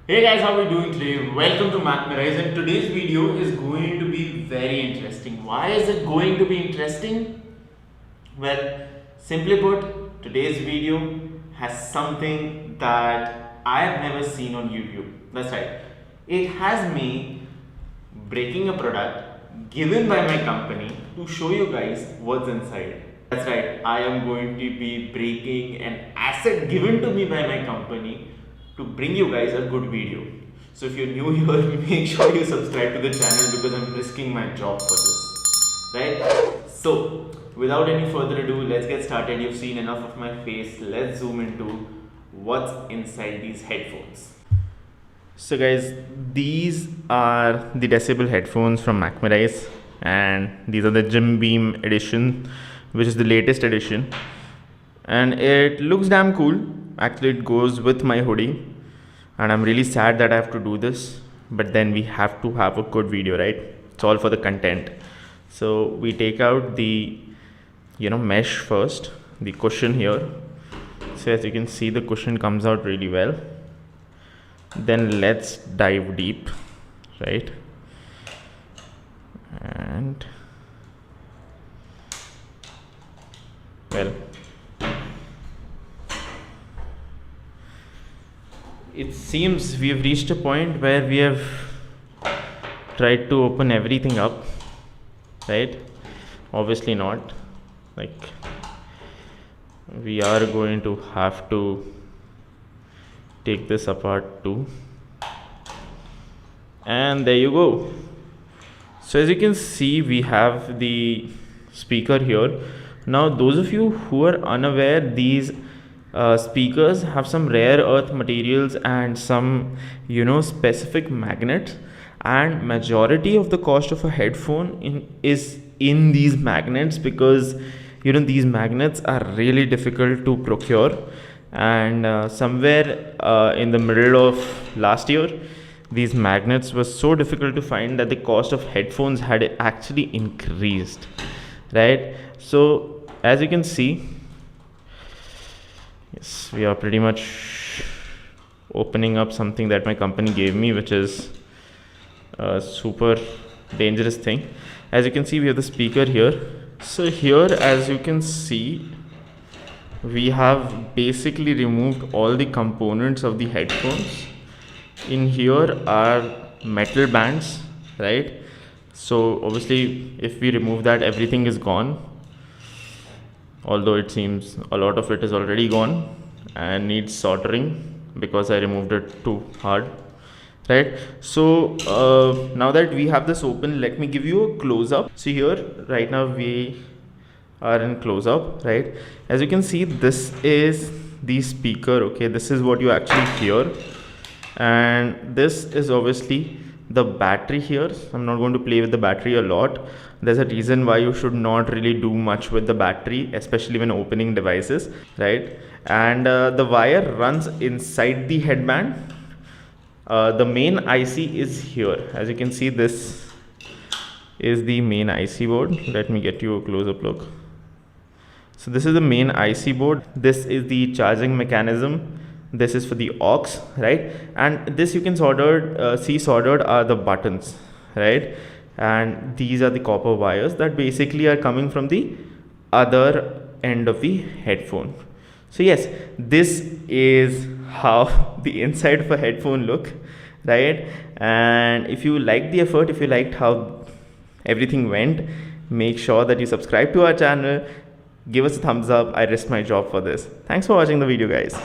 Hey guys, how are we doing today? Welcome to MacMerize, and today's video is going to be very interesting. Why is it going to be interesting? Well, simply put, today's video has something that I have never seen on YouTube. That's right. It has me breaking a product given by my company to show you guys what's inside. That's right, I am going to be breaking an asset given to me by my company to bring you guys a good video. So if you're new here, make sure you subscribe to the channel because I'm risking my job for this. Right? So without any further ado, let's get started. You've seen enough of my face. Let's zoom into what's inside these headphones. So guys, these are the Decibel headphones from MacMerize, and these are the Jim Beam edition, which is the latest edition, and it looks damn cool. Actually, it goes with my hoodie, and I'm really sad that I have to do this, but then we have to have a good video, right? It's all for the content. So we take out the mesh first, the cushion here. So as you can see, the cushion comes out really well. Then let's dive deep, right? And well, it seems we have reached a point where we have tried to open everything up, right? Obviously not. Like, we are going to have to take this apart too, and there you go. So as you can see, we have the speaker here. Now those of you who are unaware, these speakers have some rare earth materials and some specific magnets, and majority of the cost of a headphone is in these magnets, because these magnets are really difficult to procure. And somewhere in the middle of last year, these magnets were so difficult to find that the cost of headphones had actually increased, right? So as you can see, yes, we are pretty much opening up something that my company gave me, which is a super dangerous thing. As you can see, we have the speaker here. So here, as you can see, we have basically removed all the components of the headphones. In here are metal bands, right? So obviously if we remove that, everything is gone, although it seems a lot of it is already gone and needs soldering because I removed it too hard, right? So now that we have this open, let me give you a close-up. So here right now we are in close-up, right? As you can see, this is the speaker. Okay, this is what you actually hear, and this is obviously the battery here. I'm not going to play with the battery a lot. There's a reason why you should not really do much with the battery, especially when opening devices, right? And the wire runs inside the headband. The main IC is here. As you can see, this is the main IC board. Let me get you a close-up look. So this is the main IC board. This is the charging mechanism. This is for the aux, right? And this you can see soldered are the buttons, right? And these are the copper wires that basically are coming from the other end of the headphone. So yes, this is how the inside of a headphone look, right? And if you liked the effort, if you liked how everything went, make sure that you subscribe to our channel. Give us a thumbs up. I risked my job for this. Thanks for watching the video, guys.